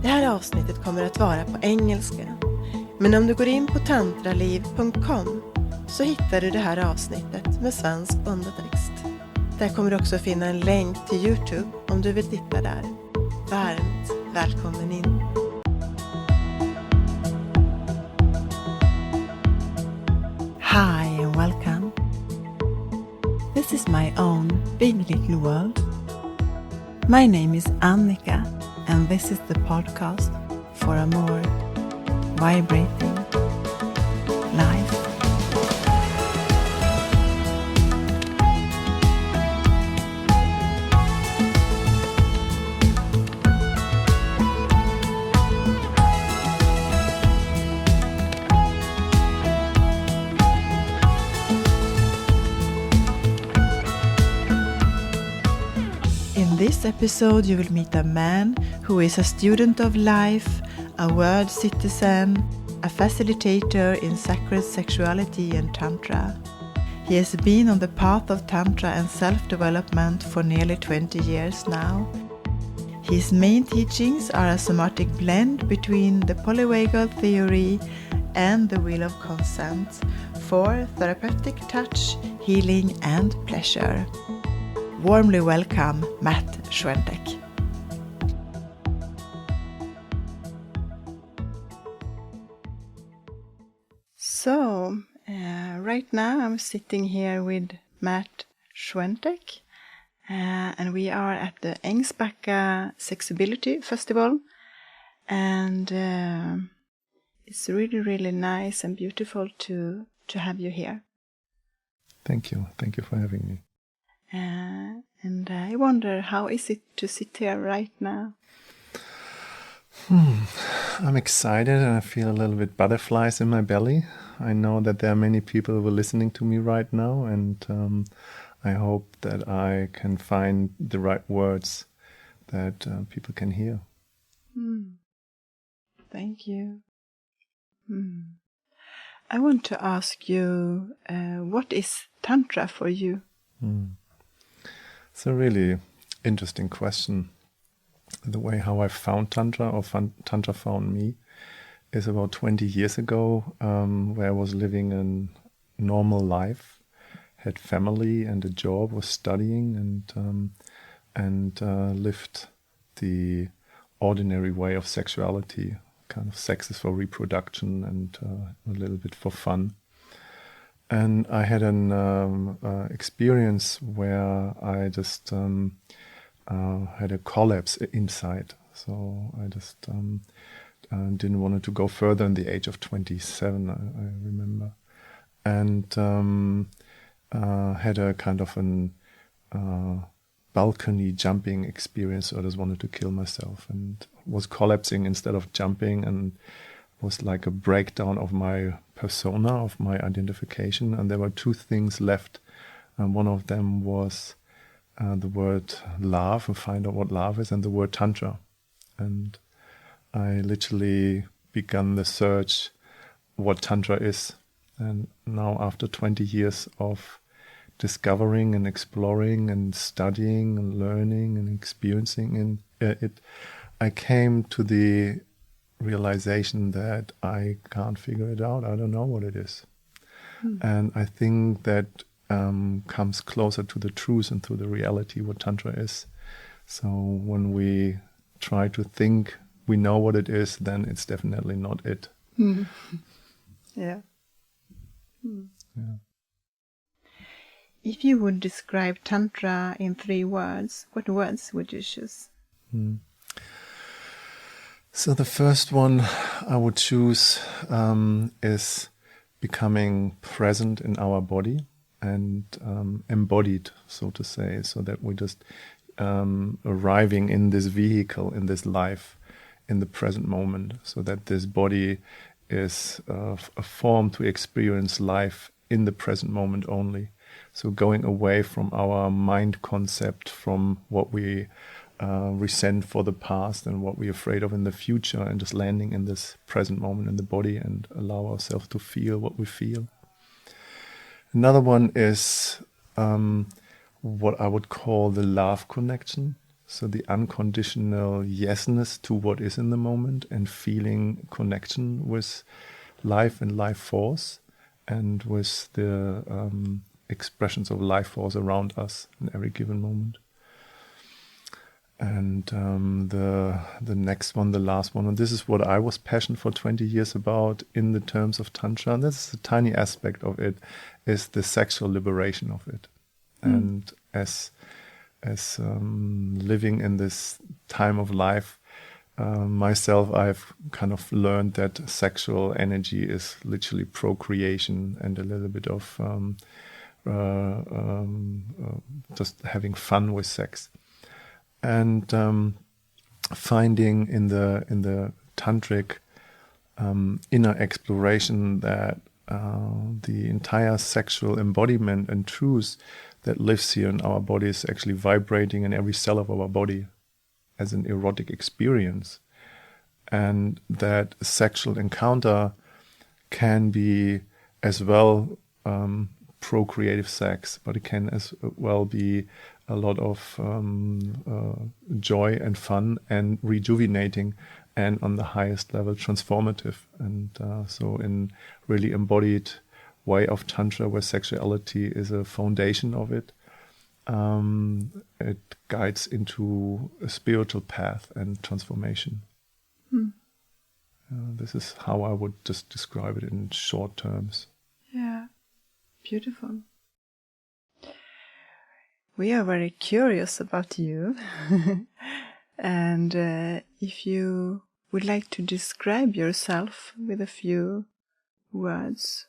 Det här avsnittet kommer att vara på engelska. Men om du går in på TantraLiv.com så hittar du det här avsnittet med svensk undertext. Där kommer du också finna en länk till YouTube om du vill titta där. Varmt välkommen in! Hi and welcome. This is my own big little world. My name is Annica and this is the podcast for a more vibrating life. In this episode you will meet a man who is a student of life, a world citizen, a facilitator in sacred sexuality and Tantra. He has been on the path of Tantra and self-development for nearly 20 years now. His main teachings are a somatic blend between the Polyvagel theory and the wheel of consent for therapeutic touch, healing and pleasure. Warmly welcome, Matt Schwentek. So, right now I'm sitting here with Matt Schwentek, and we are at the Ängsbacka Sexuality Festival, and it's really, really nice and beautiful to have you here. Thank you for having me. And I wonder, how is it to sit here right now? I'm excited and I feel a little bit butterflies in my belly. I know that there are many people who are listening to me right now, and I hope that I can find the right words that people can hear. Thank you. I want to ask you, what is Tantra for you? It's a really interesting question. The way how I found Tantra, or Tantra found me, is about 20 years ago, where I was living a normal life, had family and a job, was studying, and lived the ordinary way of sexuality. Kind of sex is for reproduction and a little bit for fun. And I had an experience where I just had a collapse inside. So I just didn't want to go further in the age of 27, I remember. And had a kind of an balcony jumping experience. So I just wanted to kill myself and was collapsing instead of jumping, and was like a breakdown of my persona, of my identification, and there were two things left, and one of them was the word love, and find out what love is, and the word Tantra. And I literally began the search what Tantra is, and now after 20 years of discovering and exploring and studying and learning and experiencing it, I came to the realization that I can't figure it out. I don't know what it is. And I think that comes closer to the truth and to the reality what Tantra is. So when we try to think we know what it is, then it's definitely not it. Yeah. Yeah. If you would describe Tantra in 3 words, what words would you choose? So the first one I would choose is becoming present in our body and embodied, so to say, so that we just arriving in this vehicle, in this life, in the present moment, so that this body is a form to experience life in the present moment only. So going away from our mind concept, from what we resent for the past and what we're afraid of in the future, and just landing in this present moment in the body and allow ourselves to feel what we feel. Another one is what I would call the love connection. So the unconditional yesness to what is in the moment and feeling connection with life and life force and with the expressions of life force around us in every given moment. And the next one, the last one, and this is what I was passionate for 20 years about in the terms of Tantra, and this is a tiny aspect of it, is the sexual liberation of it. And as living in this time of life, myself, I've kind of learned that sexual energy is literally procreation and a little bit of just having fun with sex. And finding in the tantric inner exploration that the entire sexual embodiment and truth that lives here in our body is actually vibrating in every cell of our body as an erotic experience, and that sexual encounter can be as well procreative sex, but it can as well be a lot of joy and fun and rejuvenating, and on the highest level transformative. And so in really embodied way of Tantra, where sexuality is a foundation of it, it guides into a spiritual path and transformation. This is how I would just describe it in short terms. Yeah, beautiful. We are very curious about you. And if you would like to describe yourself with a few words,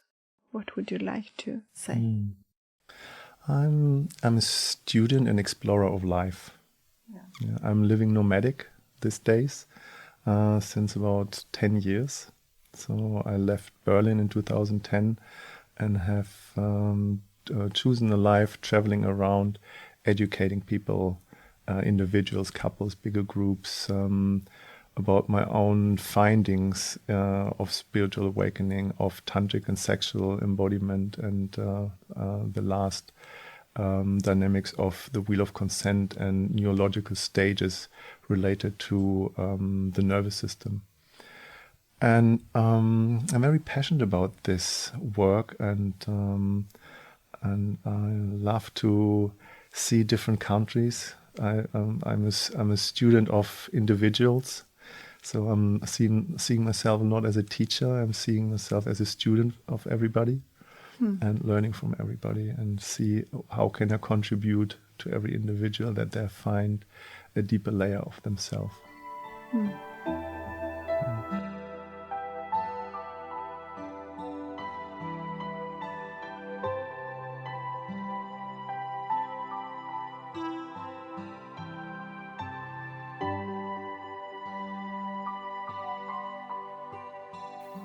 what would you like to say? I'm a student and explorer of life. Yeah, I'm living nomadic these days since about 10 years. So I left Berlin in 2010 and have chosen a life traveling around, educating people, individuals, couples, bigger groups, about my own findings of spiritual awakening, of tantric and sexual embodiment, and the last dynamics of the wheel of consent and neurological stages related to the nervous system. And I'm very passionate about this work, and I love to see different countries. I'm a student of individuals, so I'm seeing myself not as a teacher. I'm seeing myself as a student of everybody, and learning from everybody, and see how can I contribute to every individual that they find a deeper layer of themselves.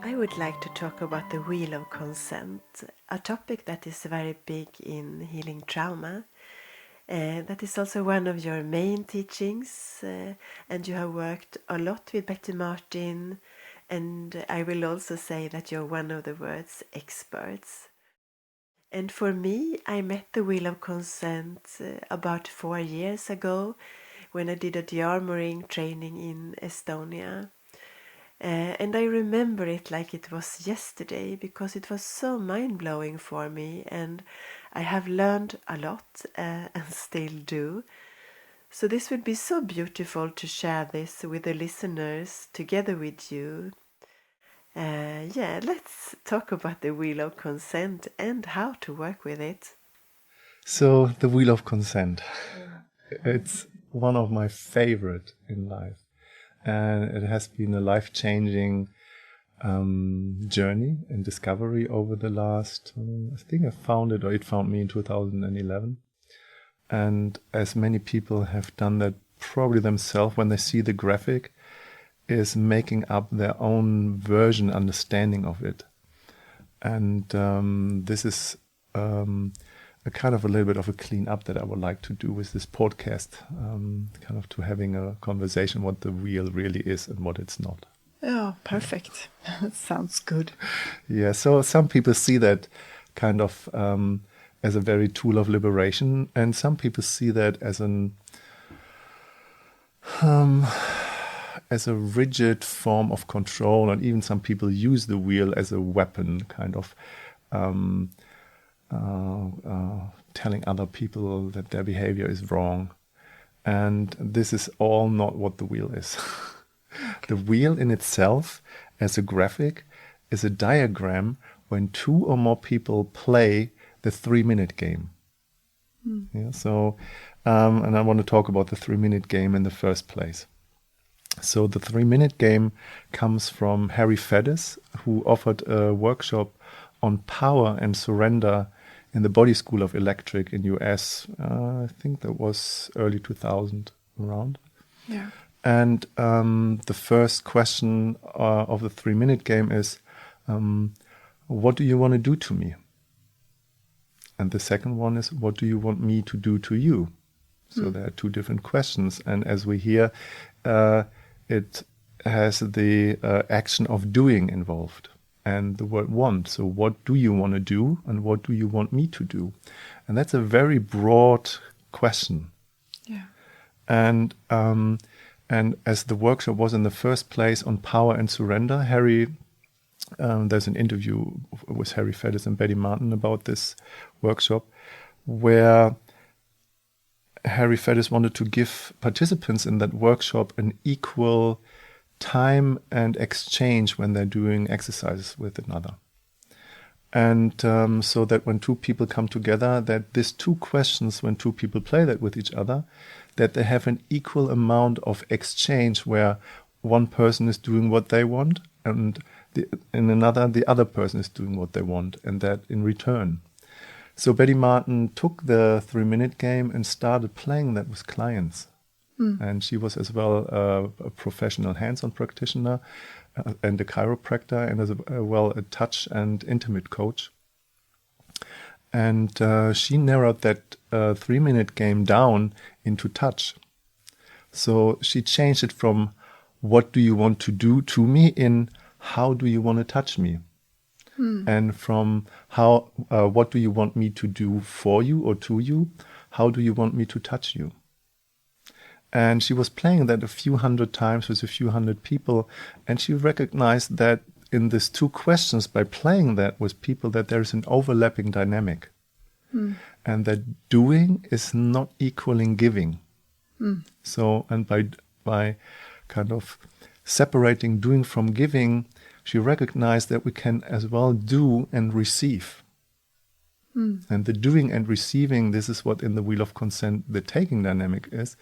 I would like to talk about the wheel of consent, a topic that is very big in healing trauma. That is also one of your main teachings, and you have worked a lot with Betty Martin, and I will also say that you're one of the world's experts. And for me, I met the wheel of consent about 4 years ago when I did a de-armoring training in Estonia. And I remember it like it was yesterday, because it was so mind-blowing for me, and I have learned a lot and still do. So this would be so beautiful to share this with the listeners together with you. Let's talk about the wheel of consent and how to work with it. So the wheel of consent, it's one of my favorite in life. And it has been a life-changing journey and discovery over the last, I think I found it, or it found me in 2011. And as many people have done that probably themselves when they see the graphic, is making up their own version, understanding of it. And this is a kind of a little bit of a clean up that I would like to do with this podcast, kind of to having a conversation what the wheel really is and what it's not. Oh, perfect. Sounds good. Yeah, so some people see that kind of as a very tool of liberation, and some people see that as as a rigid form of control, and even some people use the wheel as a weapon, kind of telling other people that their behavior is wrong. And this is all not what the wheel is. Okay. The wheel in itself, as a graphic, is a diagram when 2 or more people play the 3-minute game. Yeah, so, and I want to talk about the 3-minute game in the first place. So the 3-minute game comes from Harry Feddes, who offered a workshop on power and surrender in the Body School of Electric in US. I think that was early 2000 around. Yeah. And the first question of the 3-minute game is, what do you want to do to me? And the second one is, what do you want me to do to you? So there are 2 different questions. And as we hear, it has the action of doing involved and the word want. So what do you want to do and what do you want me to do? And that's a very broad question. Yeah. And as the workshop was in the first place on power and surrender, there's an interview with Harry Feddes and Betty Martin about this workshop, where Harry Feddes wanted to give participants in that workshop an equal time and exchange when they're doing exercises with another. And so that when 2 people come together, that these 2 questions, when 2 people play that with each other, that they have an equal amount of exchange where one person is doing what they want and the other person is doing what they want, and that in return. So Betty Martin took the 3-minute game and started playing that with clients. And she was as well a professional hands-on practitioner and a chiropractor, and as well a touch and intimate coach. And she narrowed that 3-minute game down into touch. So she changed it from what do you want to do to me in how do you want to touch me? And from what do you want me to do for you or to you? How do you want me to touch you? And she was playing that a few hundred times with a few hundred people. And she recognized that in these 2 questions, by playing that with people, that there is an overlapping dynamic. And that doing is not equaling giving. So, and by kind of separating doing from giving, she recognized that we can as well do and receive. And the doing and receiving, this is what in the Wheel of Consent, the taking dynamic is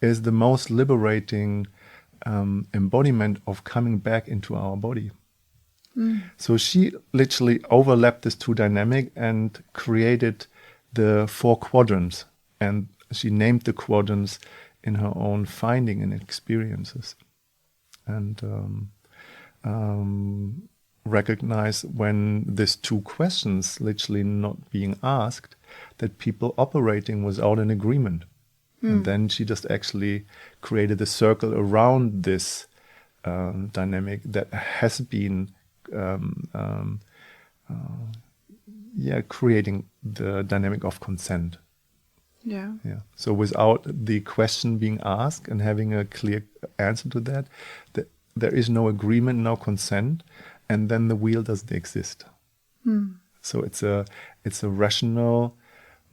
the most liberating embodiment of coming back into our body. So she literally overlapped these 2 dynamics and created the 4 quadrants. And she named the quadrants in her own finding and experiences. And recognize when these 2 questions literally not being asked, that people operating without an agreement. And then she just actually created a circle around this dynamic that has been creating the dynamic of consent. Yeah. So without the question being asked and having a clear answer to that, there is no agreement, no consent, and then the wheel doesn't exist. So it's a rational,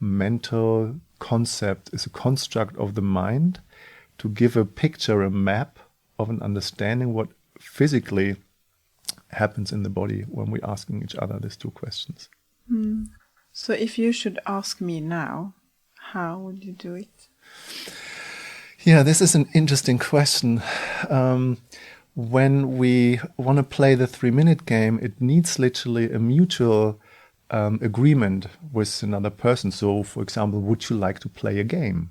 mental concept, is a construct of the mind to give a picture, a map of an understanding what physically happens in the body when we're asking each other these 2 questions. So if you should ask me now, how would you do it? Yeah, this is an interesting question. When we want to play the 3-minute game, it needs literally a mutual agreement with another person. So, for example, would you like to play a game?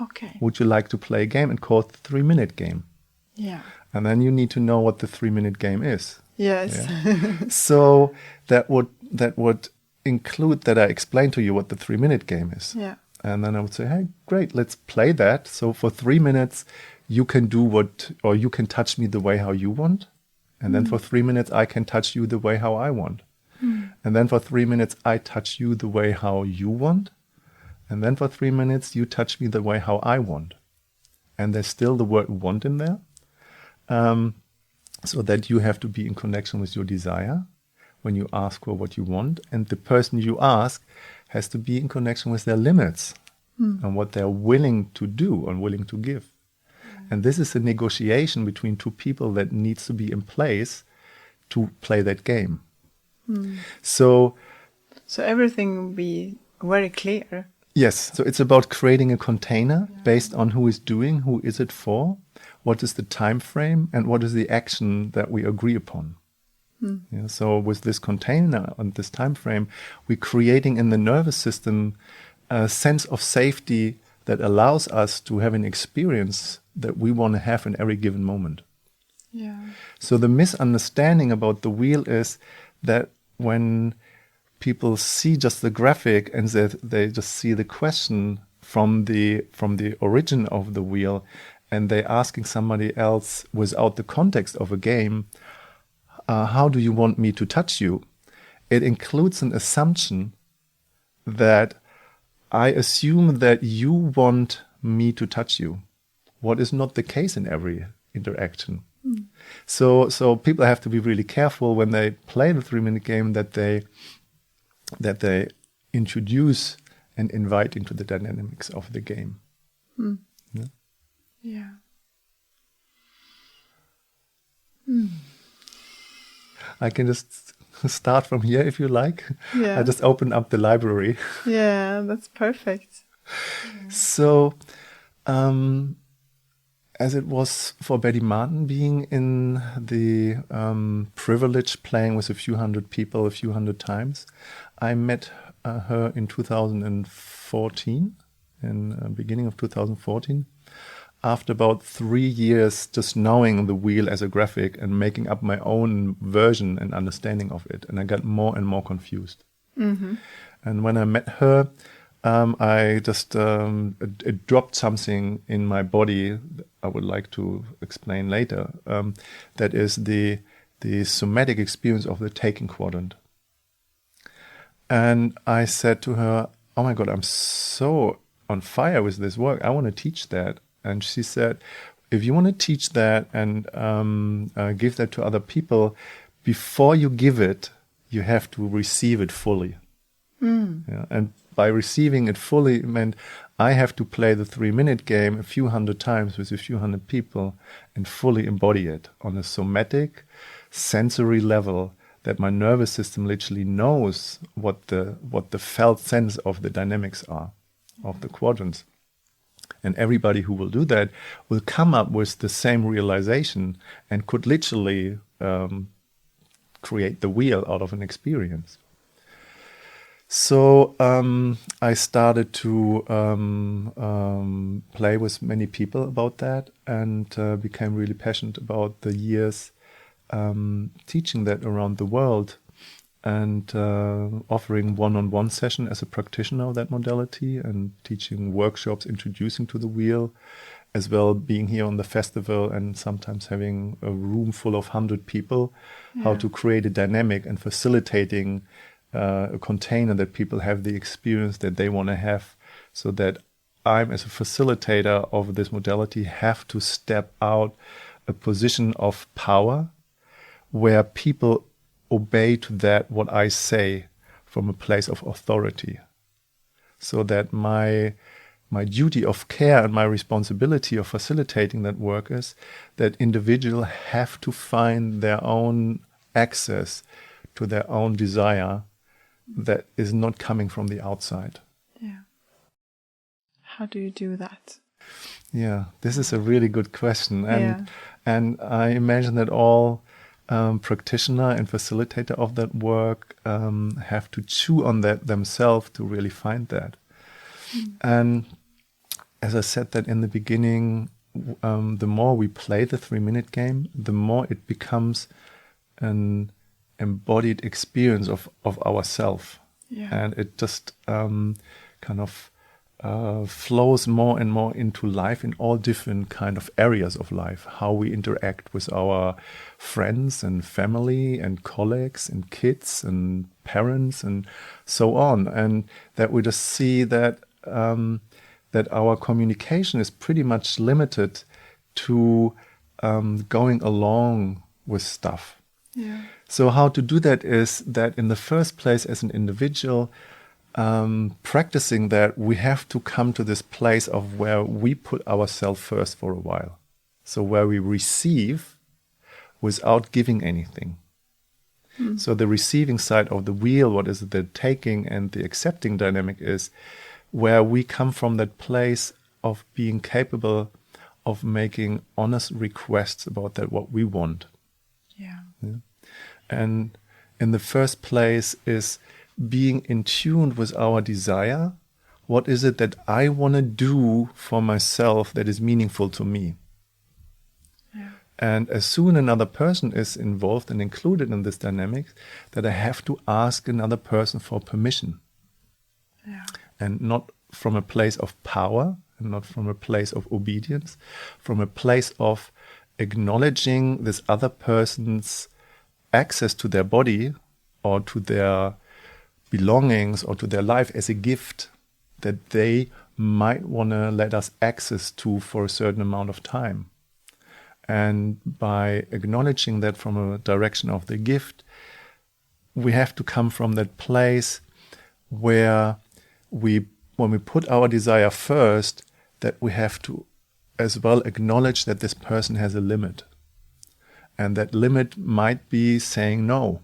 Okay. Would you like to play a game and call it the 3-minute game? Yeah. And then you need to know what the 3-minute game is. Yes. Yeah. So that would include that I explain to you what the 3-minute game is. Yeah. And then I would say, hey, great, let's play that. So for 3 minutes, you can do or you can touch me the way how you want. And then for 3 minutes, I can touch you the way how I want. And then for 3 minutes, I touch you the way how you want. And then for 3 minutes, you touch me the way how I want. and there's still the word want in there. So that you have to be in connection with your desire when you ask for what you want, and the person you ask has to be in connection with their limits and what they're willing to do and willing to give. And this is a negotiation between two people that needs to be in place to play that game. So everything will be very clear. Yes, so it's about creating a container based on who is doing, who is it for, what is the time frame, and what is the action that we agree upon. Yeah, so with this container and this time frame, we're creating in the nervous system a sense of safety that allows us to have an experience that we want to have in every given moment. Yeah. So the misunderstanding about the wheel is that when people see just the graphic and they just see the question from the origin of the wheel, and they're asking somebody else without the context of a game, how do you want me to touch you? It includes an assumption that I assume that you want me to touch you, what is not the case in every interaction. So people have to be really careful when they play the 3-minute game that they introduce and invite into the dynamics of the game. Yeah. Yeah. I can just start from here if you like. Yeah. I just opened up the library. Yeah, that's perfect. So, as it was for Betty Martin being in the privilege playing with a few hundred people a few hundred times, I met her in 2014, in beginning of 2014, after about 3 years just knowing the wheel as a graphic and making up my own version and understanding of it. And I got more and more confused. And when I met her, I just it dropped something in my body I would like to explain later. That is the somatic experience of the taking quadrant. And I said to her, "Oh my God, I'm so on fire with this work. I want to teach that." And she said, "If you want to teach that and give that to other people, before you give it, you have to receive it fully." Yeah, and by receiving it fully meant I have to play the 3-minute game a few hundred times with a few hundred people and fully embody it on a somatic, sensory level that my nervous system literally knows what the felt sense of the dynamics are of the quadrants. And everybody who will do that will come up with the same realization and could literally create the wheel out of an experience. So I started to play with many people about that and became really passionate about the years teaching that around the world and offering one-on-one session as a practitioner of that modality and teaching workshops introducing to the wheel, as well being here on the festival and sometimes having a room full of 100 people, how to create a dynamic and facilitating a container that people have the experience that they want to have, so that I'm, as a facilitator of this modality, have to step out a position of power where people obey to that what I say from a place of authority, so that my duty of care and my responsibility of facilitating that work is that individuals have to find their own access to their own desire that is not coming from the outside. Yeah. How do you do that? Yeah, this is a really good question. And I imagine that all practitioner and facilitator of that work have to chew on that themselves to really find that. And as I said that in the beginning, the more we play the 3-minute game, the more it becomes an embodied experience of ourself. And it just kind of flows more and more into life in all different kind of areas of life, how we interact with our friends and family and colleagues and kids and parents and so on. And that we just see that that our communication is pretty much limited to going along with stuff. Yeah. So how to do that is that in the first place, as an individual, practicing that, we have to come to this place of where we put ourselves first for a while. So where we receive without giving anything. So the receiving side of the wheel, what is the taking and the accepting dynamic, is where we come from that place of being capable of making honest requests about that what we want. Yeah. And in the first place is being in tune with our desire. What is it that I want to do for myself that is meaningful to me? Yeah. And as soon another person is involved and included in this dynamic, that I have to ask another person for permission. Yeah. And not from a place of power, and not from a place of obedience, from a place of acknowledging this other person's access to their body or to their belongings or to their life as a gift that they might want to let us access to for a certain amount of time. And by acknowledging that from a direction of the gift, we have to come from that place where when we put our desire first, that we have to as well acknowledge that this person has a limit. And that limit might be saying no.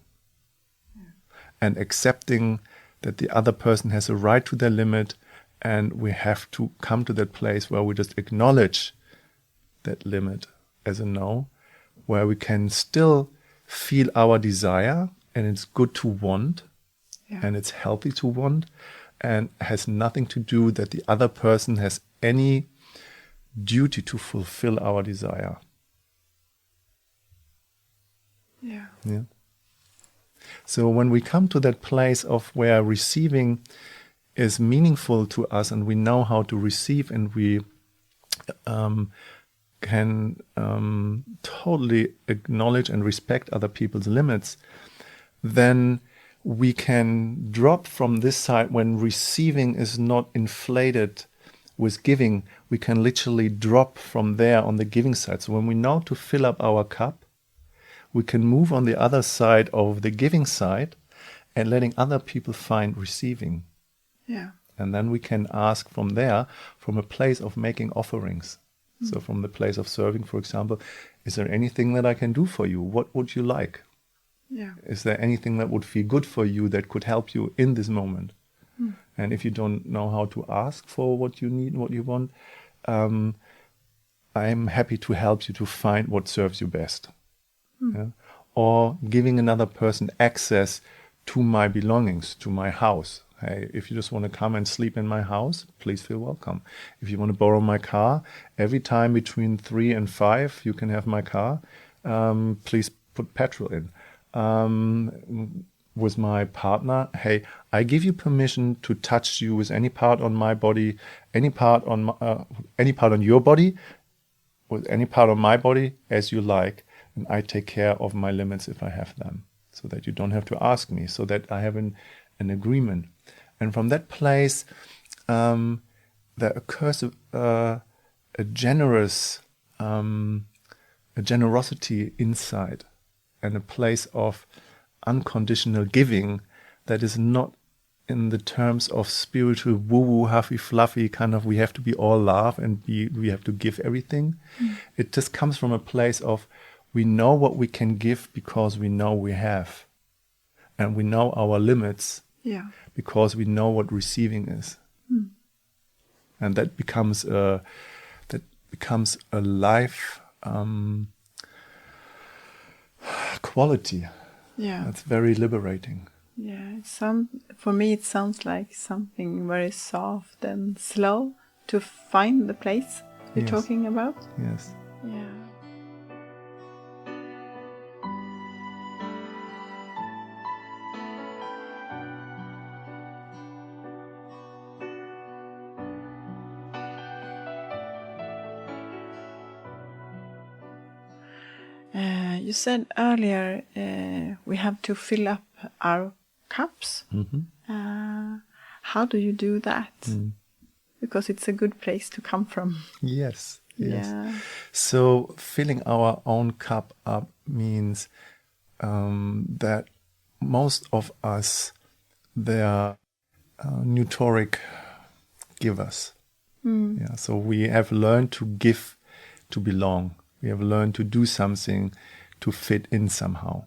And accepting that the other person has a right to their limit, and we have to come to that place where we just acknowledge that limit as a no, where we can still feel our desire, and it's good to want, and it's healthy to want, and has nothing to do that the other person has any duty to fulfill our desire. Yeah. Yeah. So when we come to that place of where receiving is meaningful to us, and we know how to receive, and we can totally acknowledge and respect other people's limits, then we can drop from this side. When receiving is not inflated with giving, we can literally drop from there on the giving side. So when we know to fill up our cup, we can move on the other side of the giving side and letting other people find receiving. Yeah. And then we can ask from there, from a place of making offerings. So from the place of serving, for example, is there anything that I can do for you? What would you like? Yeah. Is there anything that would feel good for you that could help you in this moment? And if you don't know how to ask for what you need, what you want, I'm happy to help you to find what serves you best. Yeah? Or giving another person access to my belongings, to my house. Hey, if you just want to come and sleep in my house, please feel welcome. If you want to borrow my car, every time between 3 and 5, you can have my car. Please put petrol in. With my partner, hey, I give you permission to touch you with any part on my body, any part on your body, with any part on my body as you like. And I take care of my limits if I have them, so that you don't have to ask me, so that I have an agreement. And from that place, there occurs a generosity inside, and a place of unconditional giving that is not in the terms of spiritual woo-woo, huffy-fluffy kind of we have to be all love and we have to give everything. It just comes from a place of we know what we can give because we know we have. And we know our limits because we know what receiving is. And that becomes a life quality. Yeah. That's very liberating. Yeah. For me, it sounds like something very soft and slow to find the place you're talking about. Yes. Yeah. You said earlier we have to fill up our cups. How do you do that? because it's a good place to come from. Yes. Yeah. So filling our own cup up means that most of us, they are neuteric givers. Yeah. So we have learned to give to belong. We have learned to do something to fit in somehow.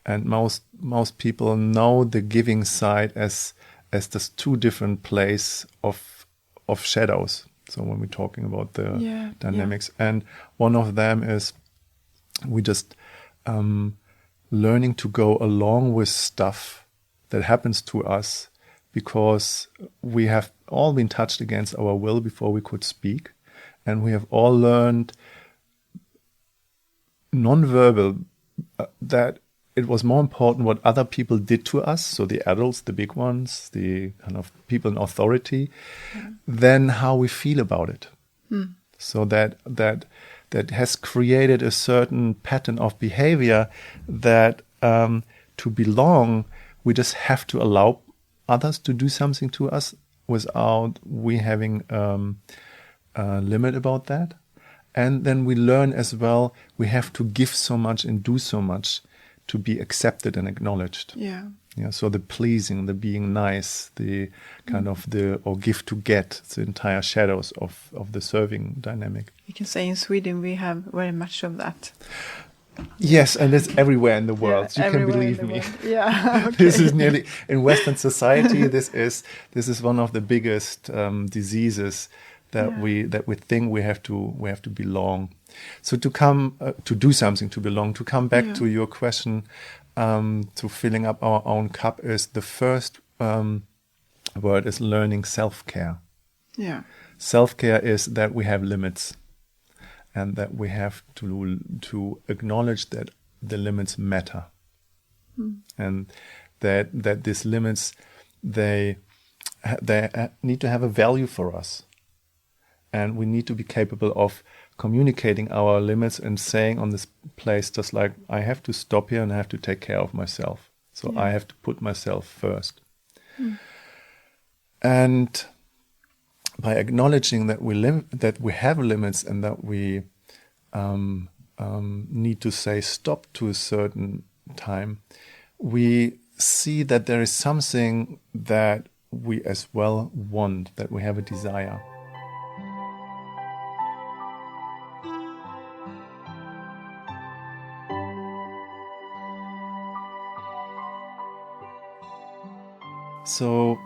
And most people know the giving side as this two different places of shadows. So when we're talking about the dynamics, and one of them is we just learning to go along with stuff that happens to us because we have all been touched against our will before we could speak, and we have all learned non-verbal that it was more important what other people did to us, so the adults, the big ones, the kind of people in authority, than how we feel about it. So that has created a certain pattern of behavior that to belong, we just have to allow others to do something to us without we having a limit about that. And then we learn as well, we have to give so much and do so much to be accepted and acknowledged. Yeah. Yeah. So the pleasing, the being nice, the kind of or give to get, the entire shadows of the serving dynamic. You can say in Sweden we have very much of that. Yes, and it's everywhere in the world. Yeah, you can believe me. Yeah. Okay. This is nearly in Western society. This is one of the biggest diseases that we think we have to belong. So to come to do something to belong. To come back to your question, to filling up our own cup is the first word is learning self-care. Yeah. Self-care is that we have limits, and that we have to acknowledge that the limits matter, and that these limits they need to have a value for us, and we need to be capable of communicating our limits and saying on this place just like I have to stop here and I have to take care of myself. So I have to put myself first. And by acknowledging that we have limits and that we need to say stop to a certain time, we see that there is something that we as well want, that we have a desire. So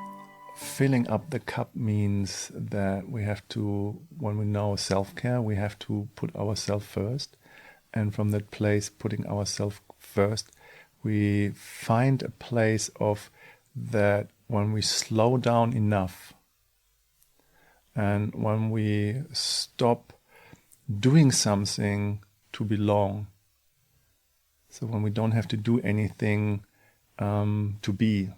filling up the cup means that we have to, when we know self-care, we have to put ourselves first. And from that place, putting ourselves first, we find a place of that when we slow down enough and when we stop doing something to belong, so when we don't have to do anything to be,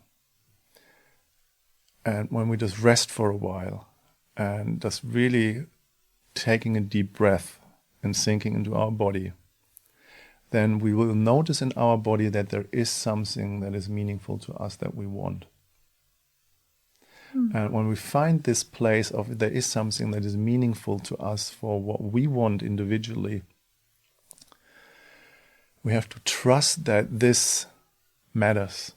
and when we just rest for a while and just really taking a deep breath and sinking into our body, then we will notice in our body that there is something that is meaningful to us that we want. And when we find this place of there is something that is meaningful to us for what we want individually, we have to trust that this matters.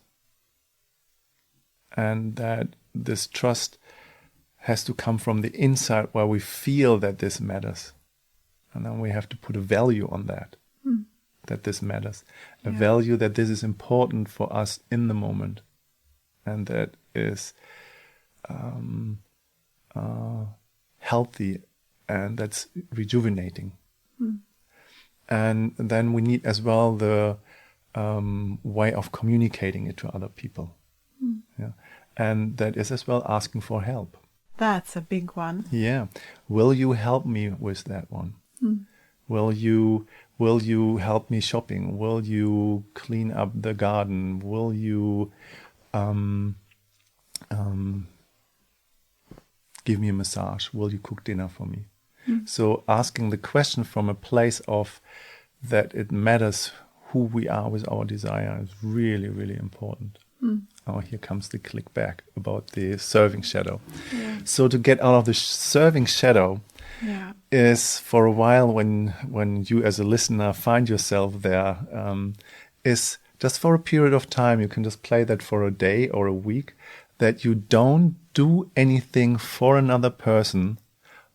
And that this trust has to come from the inside where we feel that this matters. And then we have to put a value on that, that this matters. A value that this is important for us in the moment. And that is healthy and that's rejuvenating. And then we need as well the way of communicating it to other people. Yeah. And that is as well asking for help. That's a big one. Yeah. Will you help me with that one? Will you help me shopping? Will you clean up the garden? Will you give me a massage? Will you cook dinner for me? So asking the question from a place of that it matters who we are with our desire is really, really important. Oh, here comes the click back about the serving shadow. Yeah. So to get out of the serving shadow Yeah. is, for a while, when you as a listener find yourself there, is just for a period of time. You can just play that for a day or a week, that you don't do anything for another person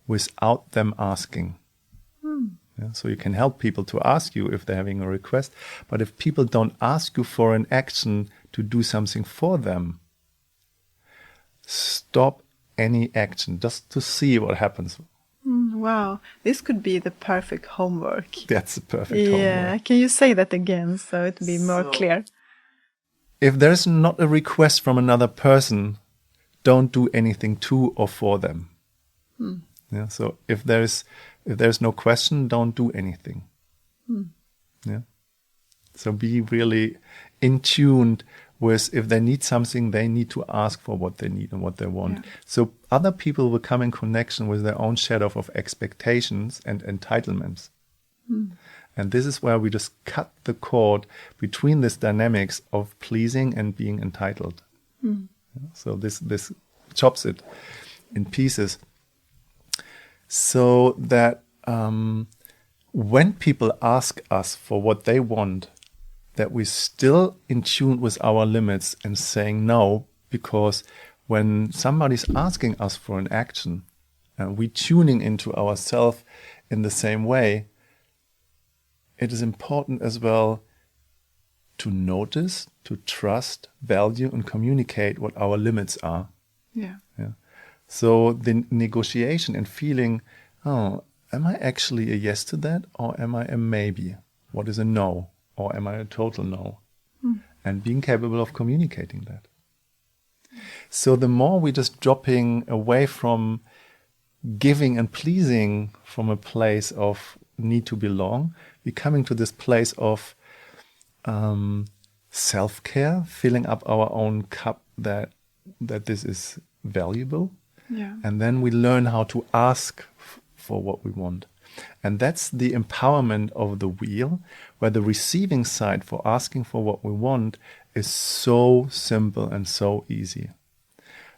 without them asking. Yeah, so you can help people to ask you if they're having a request, but if people don't ask you for an action to do something for them, stop any action just to see what happens. Wow, this could be the perfect homework. That's the perfect Yeah, homework. can you say that again so it will be more clear? If there's not a request from another person, don't do anything to or for them. Yeah, so if there's no question, don't do anything. Yeah. So be really in tune with, if they need something, they need to ask for what they need and what they want. Yeah. So other people will come in connection with their own shadow of expectations and entitlements. And this is where we just cut the cord between this dynamics of pleasing and being entitled. So this chops it in pieces. So that when people ask us for what they want, that we're still in tune with our limits and saying no, because when somebody's asking us for an action and we tuning into ourselves in the same way, it is important as well to notice, to trust, value, and communicate what our limits are. Yeah. Yeah. So the negotiation and feeling, oh, am I actually a yes to that, or am I a maybe? What is a no, or am I a total no? And being capable of communicating that. So the more we just dropping away from giving and pleasing from a place of need to belong, we're coming to this place of self-care, filling up our own cup that this is valuable. Yeah. And then we learn how to ask for what we want. And that's the empowerment of the wheel, where the receiving side for asking for what we want is so simple and so easy.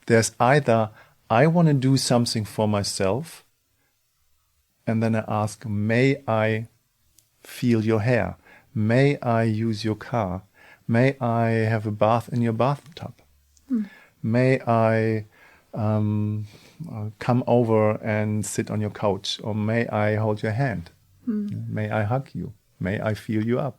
There's either, I want to do something for myself, and then I ask, may I feel your hair? May I use your car? May I have a bath in your bathtub? May I come over and sit on your couch? Or may I hold your hand? May I hug you? May I feel you up?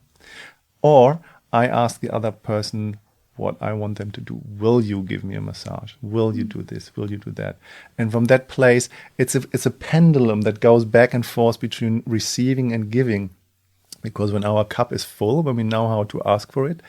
Or I ask the other person what I want them to do. Will you give me a massage? Will you do this? Will you do that? And from that place, it's a pendulum that goes back and forth between receiving and giving. Because when our cup is full, when we know how to ask for it,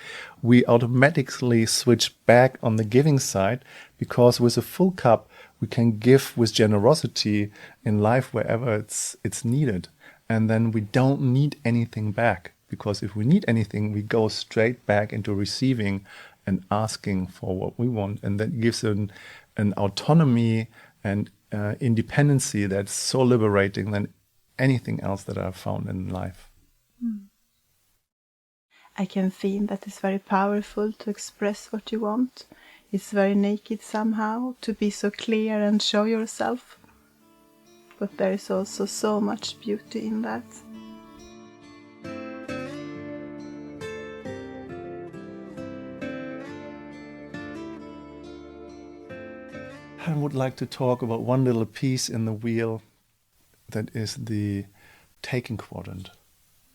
we automatically switch back on the giving side, because with a full cup, we can give with generosity in life wherever it's needed. And then we don't need anything back, because if we need anything, we go straight back into receiving and asking for what we want. And that gives an autonomy and independency that's so liberating than anything else that I've found in life. I can feel that it's very powerful to express what you want. It's very naked somehow to be so clear and show yourself. But there is also so much beauty in that. I would like to talk about one little piece in the wheel that is the taking quadrant.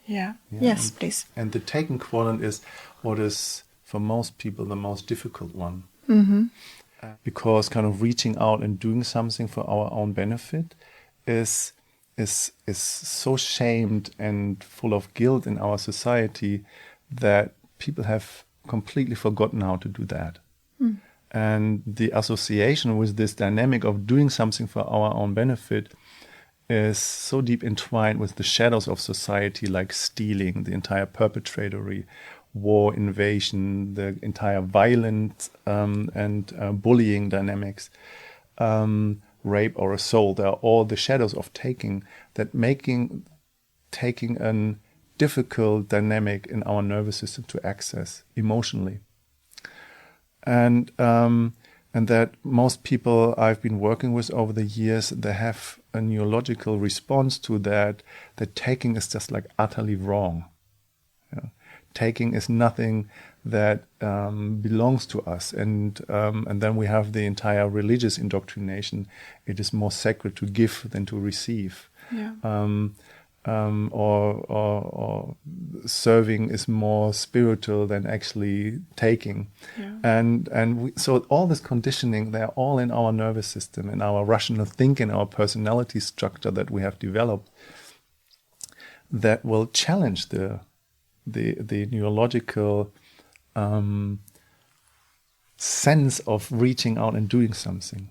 Yeah. Yeah, Yes, please. And the taking quadrant is what is, for most people, the most difficult one. Because kind of reaching out and doing something for our own benefit is so shamed and full of guilt in our society that people have completely forgotten how to do that. And the association with this dynamic of doing something for our own benefit is so deep entwined with the shadows of society, like stealing, the entire perpetratory war, invasion, the entire violent and bullying dynamics, rape or assault. They are all the shadows of taking that making taking a difficult dynamic in our nervous system to access emotionally. and that most people I've been working with over the years, they have a neurological response to that taking is just like utterly wrong. You know, taking is nothing that belongs to us, and then we have the entire religious indoctrination. It is more sacred to give than to receive. Yeah. Or serving is more spiritual than actually taking. Yeah. So all this conditioning, they're all in our nervous system, in our rational thinking, our personality structure that we have developed, that will challenge the neurological sense of reaching out and doing something.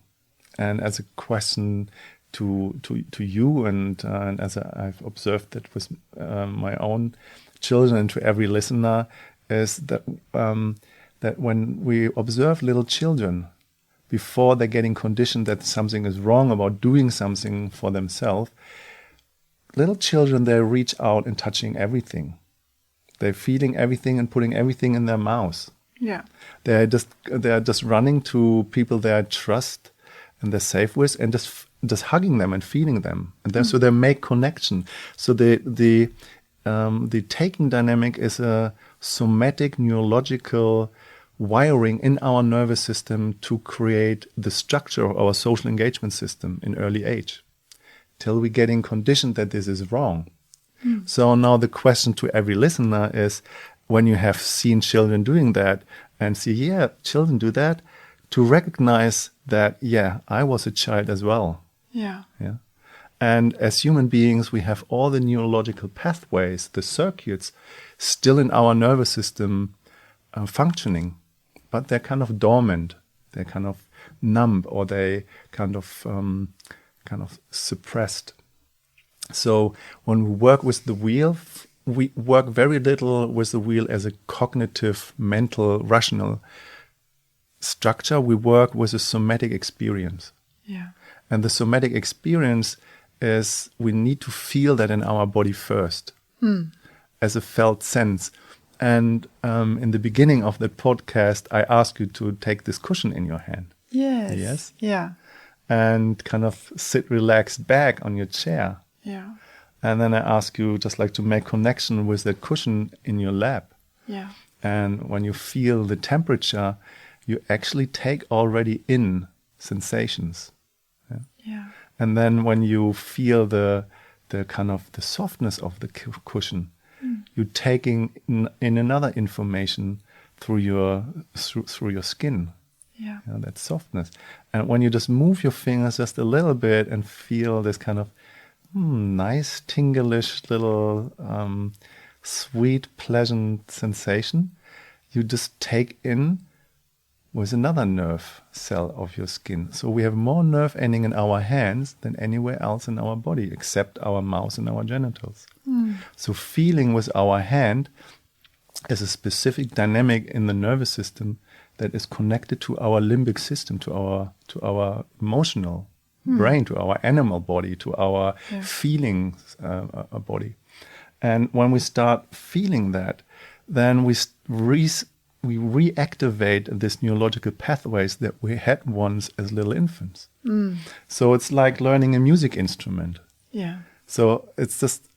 And as a question to you, and as I've observed that with my own children, and to every listener, is that that when we observe little children before they're getting conditioned that something is wrong about doing something for themselves, little children, they reach out and touching everything. They're feeling everything and putting everything in their mouths. Yeah. They're just running to people they trust and they're safe with, and just hugging them and feeling them, and then so they make connection. So the taking dynamic is a somatic neurological wiring in our nervous system to create the structure of our social engagement system in early age, till we're getting conditioned that this is wrong. So now the question to every listener is, when you have seen children doing that and see, yeah, children do that, to recognize that, yeah, I was a child as well. Yeah. Yeah. And as human beings, we have all the neurological pathways, the circuits, still in our nervous system functioning, but they're kind of dormant. They're kind of numb, or they kind of suppressed. So when we work with the wheel, we work very little with the wheel as a cognitive, mental, rational structure. We work with a somatic experience. Yeah. And the somatic experience is we need to feel that in our body first, as a felt sense. And in the beginning of that podcast, I asked you to take this cushion in your hand. Yes. Yes. Yeah. And kind of sit relaxed back on your chair. Yeah. And then I ask you just like to make connection with that cushion in your lap. Yeah. And when you feel the temperature, you actually take already in sensations. Yeah. Yeah. And then when you feel the kind of the softness of the cushion, you're taking in another information through your skin. Yeah. You know, that softness. And when you just move your fingers just a little bit and feel this kind of nice, tinglish little sweet, pleasant sensation, you just take in with another nerve cell of your skin. So we have more nerve ending in our hands than anywhere else in our body, except our mouth and our genitals. So feeling with our hand is a specific dynamic in the nervous system that is connected to our limbic system, to our emotional brain, to our animal body, to our feelings body. And when we start feeling that, then we reactivate these neurological pathways that we had once as little infants. So it's like learning a music instrument. Yeah. So it's just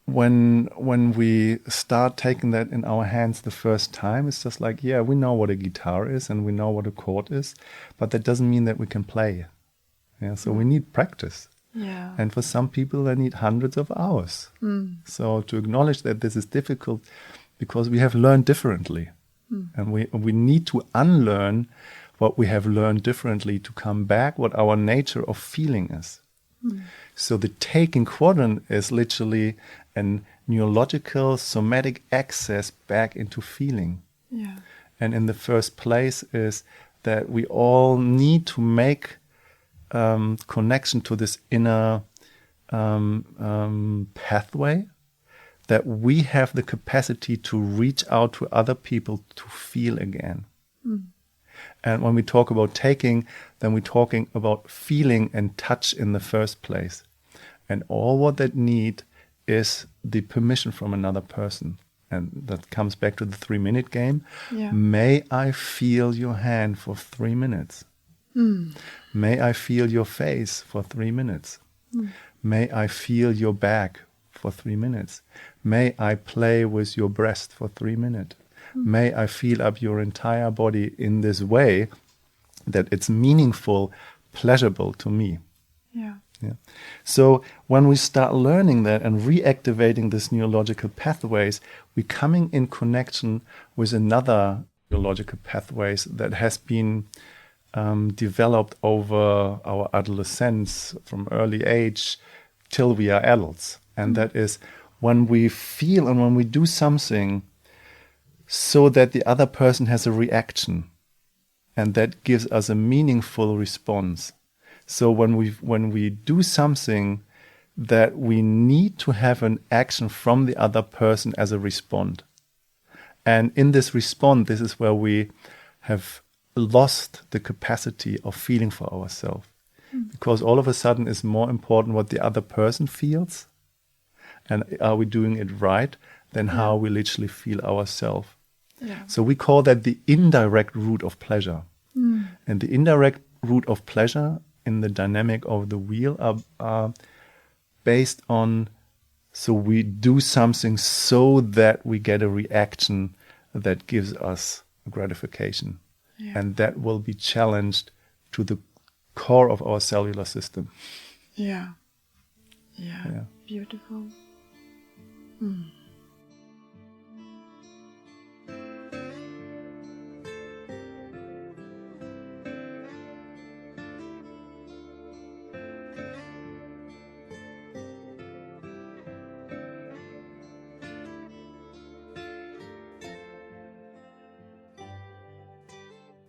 when we start taking that in our hands the first time, it's just like, yeah, we know what a guitar is and we know what a chord is, but that doesn't mean that we can play. Yeah, so we need practice. Yeah. And for some people, they need hundreds of hours. So to acknowledge that this is difficult because we have learned differently. And we need to unlearn what we have learned differently to come back what our nature of feeling is. So the taking quadrant is literally a neurological, somatic access back into feeling. Yeah. And in the first place is that we all need to make connection to this inner pathway, that we have the capacity to reach out to other people to feel again. And when we talk about taking, then we're talking about feeling and touch in the first place. And all what that need is the permission from another person. And that comes back to the 3-minute game. Yeah. May I feel your hand for 3 minutes? May I feel your face for 3 minutes? May I feel your back for 3 minutes? May I play with your breast for 3 minutes? May I feel up your entire body in this way that it's meaningful, pleasurable to me. Yeah. Yeah. So when we start learning that and reactivating these neurological pathways, we're coming in connection with another neurological pathways that has been developed over our adolescence from early age till we are adults. And that is when we feel and when we do something so that the other person has a reaction, and that gives us a meaningful response. So when we do something that we need to have an action from the other person as a response. And in this response, this is where we have lost the capacity of feeling for ourselves. Because all of a sudden it's more important what the other person feels, and are we doing it right, than how we literally feel ourselves. Yeah. So we call that the indirect route of pleasure. And the indirect route of pleasure in the dynamic of the wheel are based on, so we do something so that we get a reaction that gives us gratification. Yeah. And that will be challenged to the core of our cellular system. Yeah. Yeah. Yeah. Beautiful.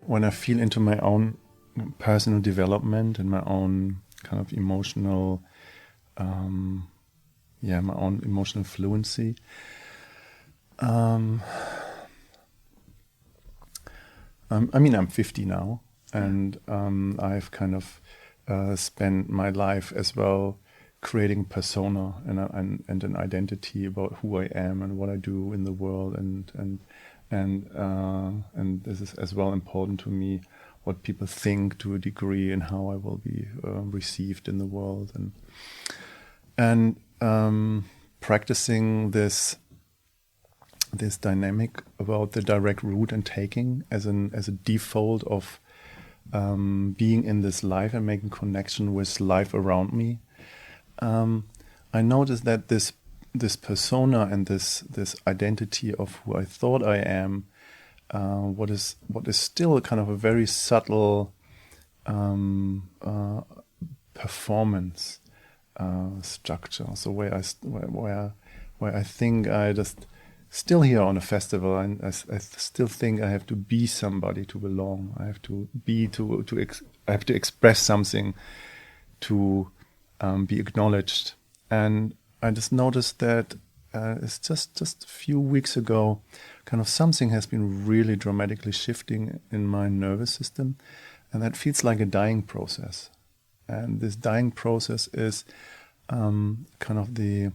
When I feel into my own personal development and my own kind of emotional, my own emotional fluency, I'm 50 now, and I've kind of spent my life as well creating persona and an identity about who I am and what I do in the world, and this is as well important to me, what people think to a degree and how I will be received in the world, and practicing this dynamic about the direct route and taking as a default of being in this life and making connection with life around me. I noticed that this persona and this identity of who I thought I am, what is still kind of a very subtle performance structure. So where I think I just still here on a festival, and I still think I have to be somebody to belong. I have to be I have to express something to be acknowledged. And I just noticed that it's just a few weeks ago, kind of something has been really dramatically shifting in my nervous system, and that feels like a dying process. And this dying process is kind of the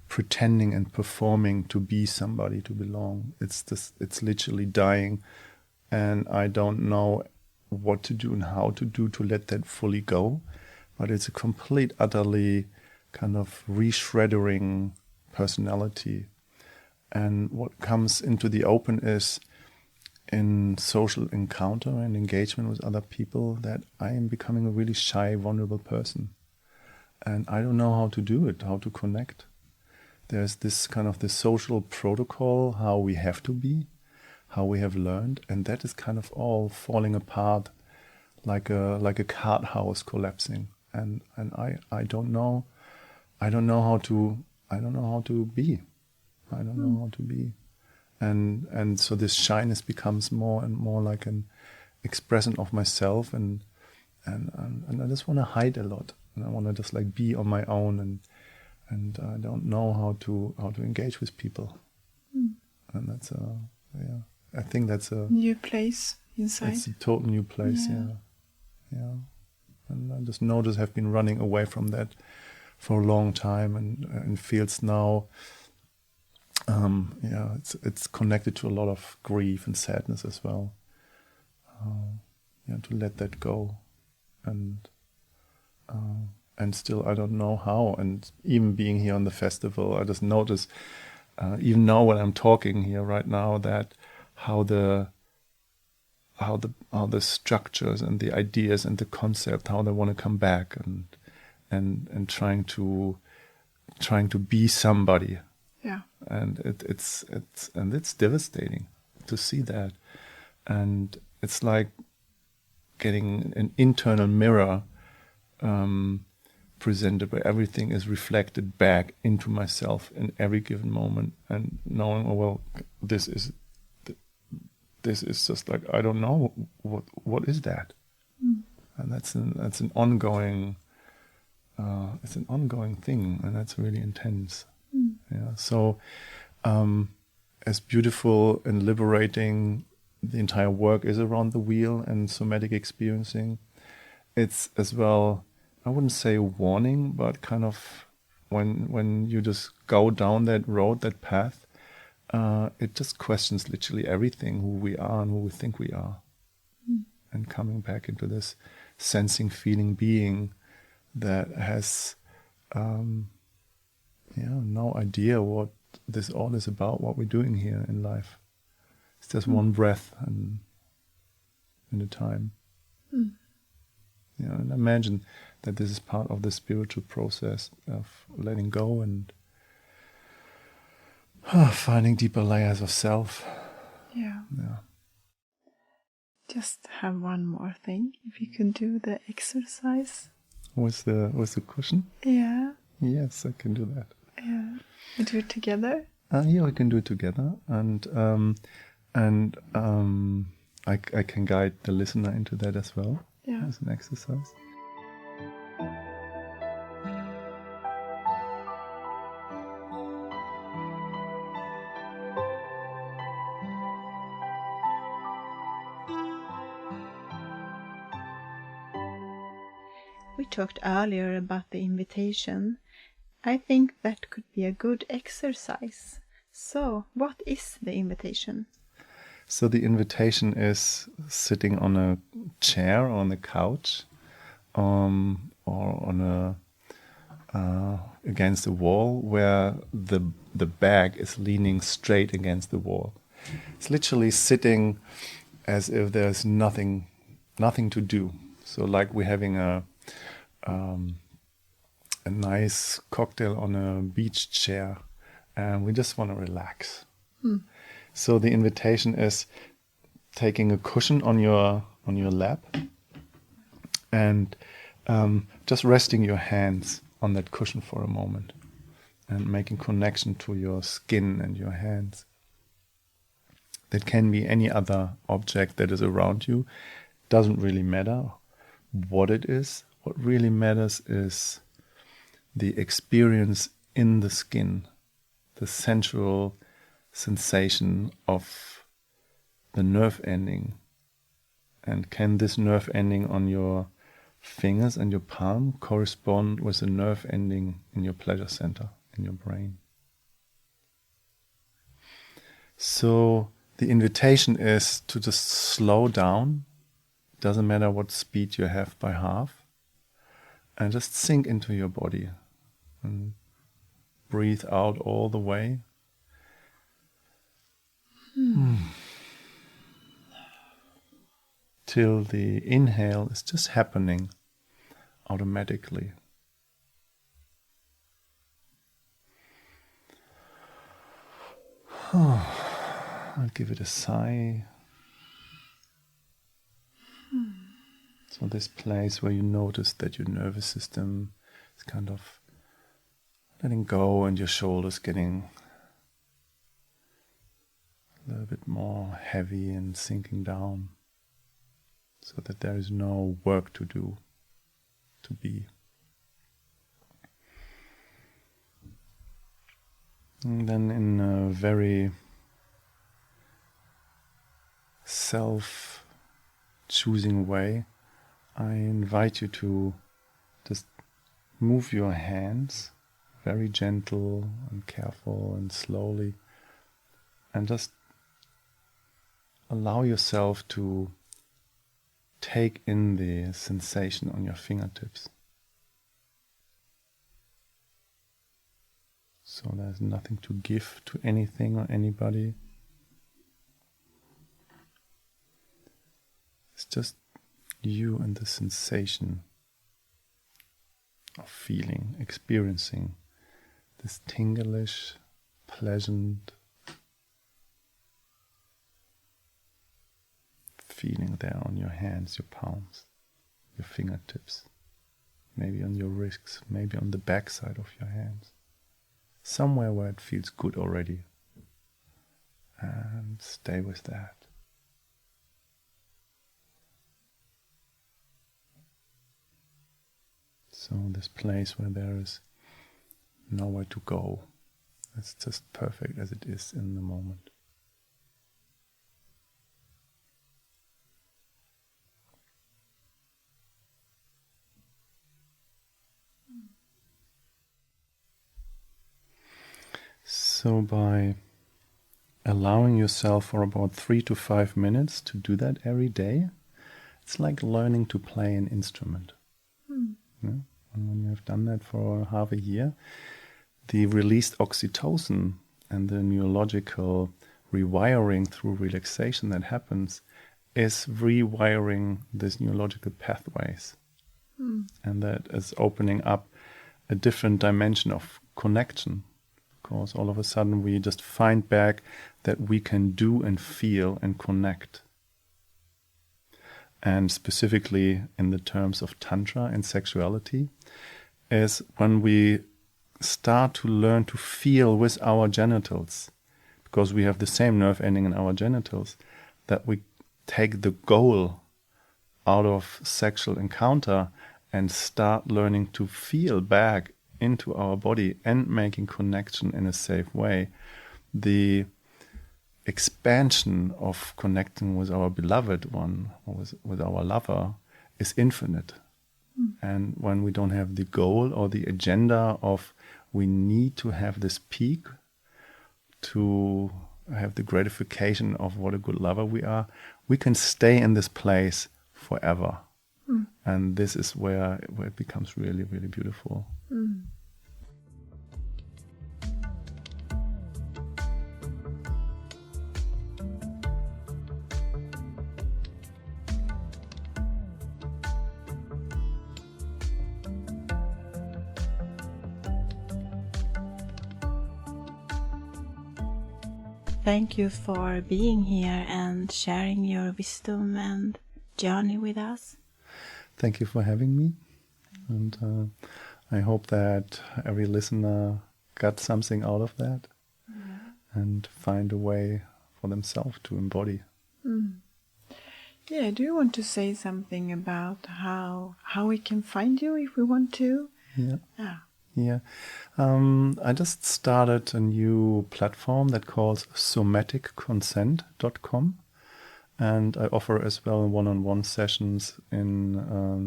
pretending and performing to be somebody to belong. It's literally dying, and I don't know what to do and how to do to let that fully go. But it's a complete, utterly kind of reshredding personality. And what comes into the open is in social encounter and engagement with other people that I am becoming a really shy, vulnerable person. And I don't know how to do it, how to connect. There's this kind of the social protocol, how we have to be, how we have learned, and that is kind of all falling apart like a card house collapsing. And I don't know how to be. I don't know how to be. And so this shyness becomes more and more like an expression of myself, and I just want to hide a lot, and I want to just like be on my own, and I don't know how to engage with people. And that's I think that's a new place inside. It's a total new place. Yeah. And I just notice I've been running away from that for a long time, and feels now it's connected to a lot of grief and sadness as well. To let that go, and still I don't know how. And even being here on the festival, I just notice, even now when I'm talking here right now, that how the structures and the ideas and the concept, how they want to come back, and trying to be somebody. Yeah. And it's devastating to see that. And it's like getting an internal mirror presented, where everything is reflected back into myself in every given moment, and knowing, oh well, this is just like, I don't know what is that. And that's an ongoing it's an ongoing thing, and that's really intense. So as beautiful and liberating the entire work is around the wheel and somatic experiencing, it's as well, I wouldn't say a warning, but kind of when you just go down that road, that path, it just questions literally everything, who we are and who we think we are. And coming back into this sensing, feeling being that has no idea what this all is about, what we're doing here in life. It's just one breath and in a time. And imagine that this is part of the spiritual process of letting go and finding deeper layers of self. Yeah. Just have one more thing. If you can do the exercise. Was the cushion? Yeah. Yes, I can do that. Yeah. We do it together? Yeah, we can do it together. And I can guide the listener into that as well. Yeah. As an exercise. We talked earlier about the invitation. I think that could be a good exercise. So, what is the invitation? So the invitation is sitting on a chair or on a couch, or on against a wall, where the bag is leaning straight against the wall. It's literally sitting as if there's nothing to do. So like we're having a nice cocktail on a beach chair, and we just want to relax. So the invitation is taking a cushion on your lap, and just resting your hands on that cushion for a moment, and making connection to your skin and your hands. That can be any other object that is around you. Doesn't really matter what it is. What really matters is the experience in the skin, the sensual sensation of the nerve ending. And can this nerve ending on your fingers and your palm correspond with the nerve ending in your pleasure center, in your brain? So the invitation is to just slow down. Doesn't matter what speed you have by half. And just sink into your body and breathe out all the way. Till the inhale is just happening automatically. I'll give it a sigh. So this place where you notice that your nervous system is kind of letting go and your shoulders getting a little bit more heavy and sinking down, so that there is no work to do, to be. And then in a very self-choosing way, I invite you to just move your hands very gentle and careful and slowly And just allow yourself to take in the sensation on your fingertips. So there's nothing to give to anything or anybody. It's just you and the sensation of feeling, experiencing this tinglish, pleasant feeling there on your hands, your palms, your fingertips, maybe on your wrists, maybe on the back side of your hands. Somewhere where it feels good already. And stay with that. So this place where there is nowhere to go. It's just perfect as it is in the moment. So by allowing yourself for about 3 to 5 minutes to do that every day, it's like learning to play an instrument. Yeah? And when you have done that for half a year, the released oxytocin and the neurological rewiring through relaxation that happens is rewiring these neurological pathways. And that is opening up a different dimension of connection. Because all of a sudden we just find back that we can do and feel and connect. And specifically in the terms of Tantra and sexuality, is when we start to learn to feel with our genitals, because we have the same nerve ending in our genitals, that we take the goal out of sexual encounter and start learning to feel back into our body and making connection in a safe way. The expansion of connecting with our beloved one, or with our lover, is infinite. And when we don't have the goal or the agenda of we need to have this peak to have the gratification of what a good lover we are, we can stay in this place forever. And this is where it becomes really, really beautiful. Thank you for being here and sharing your wisdom and journey with us. Thank you for having me. And I hope that every listener got something out of that and find a way for themselves to embody. Yeah, do you want to say something about how we can find you if we want to? Yeah. I just started a new platform that calls somaticconsent.com. And I offer as well one-on-one sessions in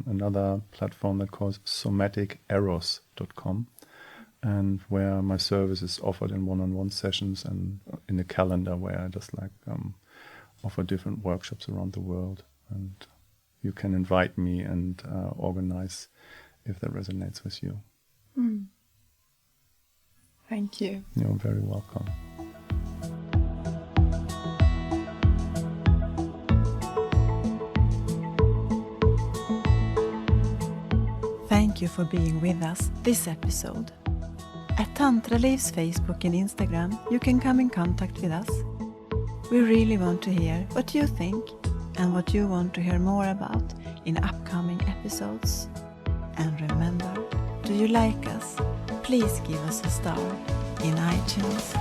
another platform that calls somaticeros.com, and where my service is offered in one-on-one sessions and in a calendar where I just offer different workshops around the world. And you can invite me and organize if that resonates with you. Thank you. You're very welcome. Thank you for being with us this episode. At TantraLiv's Facebook and Instagram, you can come in contact with us. We really want to hear what you think and what you want to hear more about in upcoming episodes. And remember, do you like us? Please give us a star in iTunes